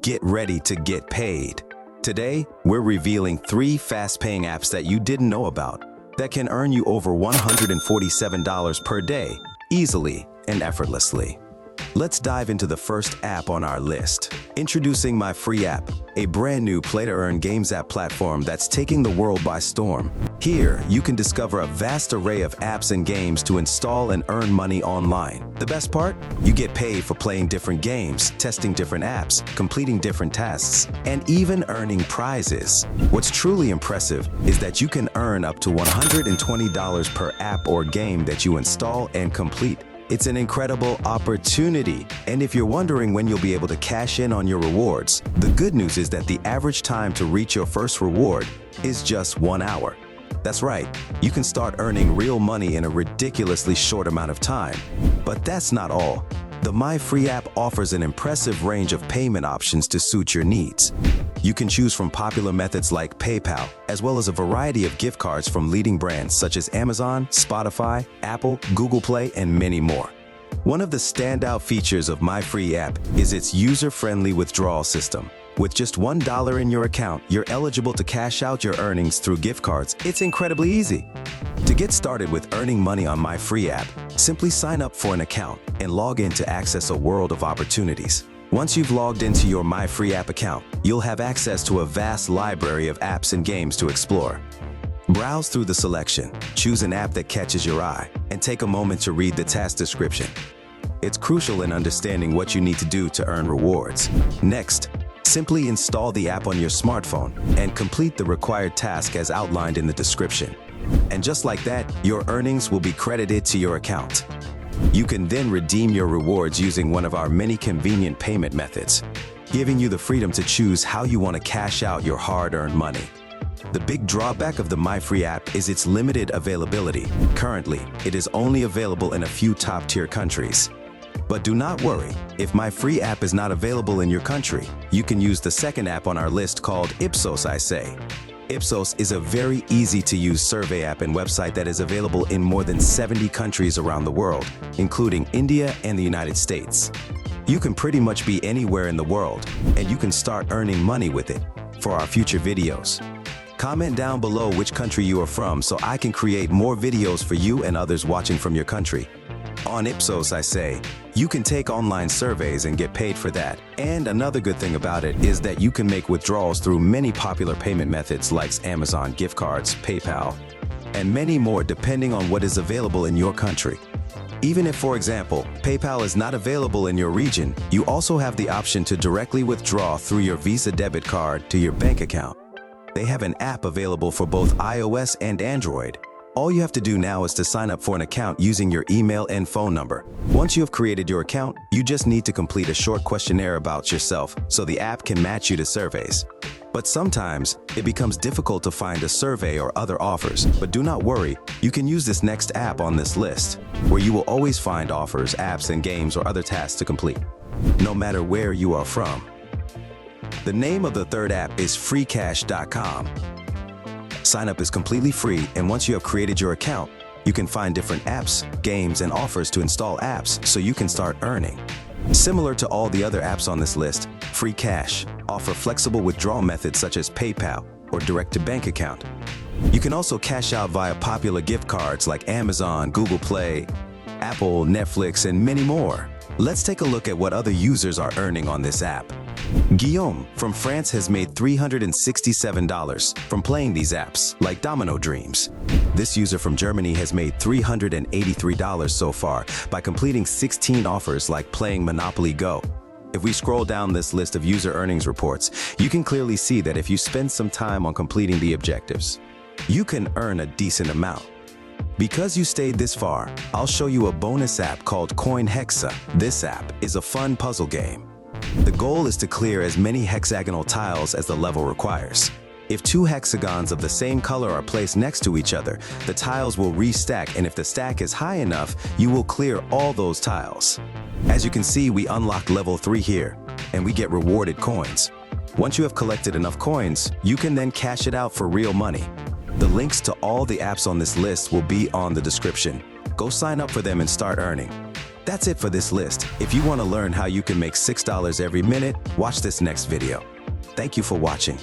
Get ready to get paid. Today, we're revealing 3 fast-paying apps that you didn't know about that can earn you over $147 per day, easily and effortlessly. Let's dive into the first app on our list. Introducing My Free App, a brand new play-to-earn games app platform that's taking the world by storm. Here, you can discover a vast array of apps and games to install and earn money online. The best part? You get paid for playing different games, testing different apps, completing different tasks, and even earning prizes. What's truly impressive is that you can earn up to $120 per app or game that you install and complete. It's an incredible opportunity, and if you're wondering when you'll be able to cash in on your rewards, the good news is that the average time to reach your first reward is just 1 hour. That's right, you can start earning real money in a ridiculously short amount of time. But that's not all. The My Free app offers an impressive range of payment options to suit your needs. You can choose from popular methods like PayPal, as well as a variety of gift cards from leading brands such as Amazon, Spotify, Apple, Google Play, and many more. One of the standout features of My Free app is its user-friendly withdrawal system. With just $1 in your account, you're eligible to cash out your earnings through gift cards. It's incredibly easy. To get started with earning money on My Free app, simply sign up for an account and log in to access a world of opportunities. Once you've logged into your My Free app account, you'll have access to a vast library of apps and games to explore. Browse through the selection, choose an app that catches your eye, and take a moment to read the task description. It's crucial in understanding what you need to do to earn rewards. Next, simply install the app on your smartphone and complete the required task as outlined in the description. And just like that, your earnings will be credited to your account. You can then redeem your rewards using one of our many convenient payment methods, giving you the freedom to choose how you want to cash out your hard-earned money. The big drawback of the My Free app is its limited availability. Currently, it is only available in a few top-tier countries. But do not worry, if My Free app is not available in your country, you can use the second app on our list called Ipsos, I Say. Ipsos is a very easy-to-use survey app and website that is available in more than 70 countries around the world, including India and the United States. You can pretty much be anywhere in the world, and you can start earning money with it. For our future videos, comment down below which country you are from so I can create more videos for you and others watching from your country. On Ipsos, I Say, you can take online surveys and get paid for that. And another good thing about it is that you can make withdrawals through many popular payment methods like Amazon gift cards, PayPal, and many more depending on what is available in your country. Even if, for example, PayPal is not available in your region, you also have the option to directly withdraw through your Visa debit card to your bank account. They have an app available for both iOS and Android. All you have to do now is to sign up for an account using your email and phone number. Once you have created your account, you just need to complete a short questionnaire about yourself so the app can match you to surveys. But sometimes, it becomes difficult to find a survey or other offers. But do not worry, you can use this next app on this list, where you will always find offers, apps, and games or other tasks to complete, no matter where you are from. The name of the third app is freecash.com. Sign up is completely free, and once you have created your account, you can find different apps, games, and offers to install apps so you can start earning. Similar to all the other apps on this list, Free Cash offer flexible withdrawal methods such as PayPal or direct-to-bank account. You can also cash out via popular gift cards like Amazon, Google Play, Apple, Netflix, and many more. Let's take a look at what other users are earning on this app. Guillaume from France has made $367 from playing these apps, like Domino Dreams. This user from Germany has made $383 so far by completing 16 offers like playing Monopoly Go. If we scroll down this list of user earnings reports, you can clearly see that if you spend some time on completing the objectives, you can earn a decent amount. Because you stayed this far, I'll show you a bonus app called Coin Hexa. This app is a fun puzzle game. The goal is to clear as many hexagonal tiles as the level requires. If 2 hexagons of the same color are placed next to each other, the tiles will restack, and if the stack is high enough, you will clear all those tiles. As you can see, we unlocked level 3 here, and we get rewarded coins. Once you have collected enough coins, you can then cash it out for real money. The links to all the apps on this list will be on the description. Go sign up for them and start earning. That's it for this list. If you want to learn how you can make $6 every minute, watch this next video. Thank you for watching.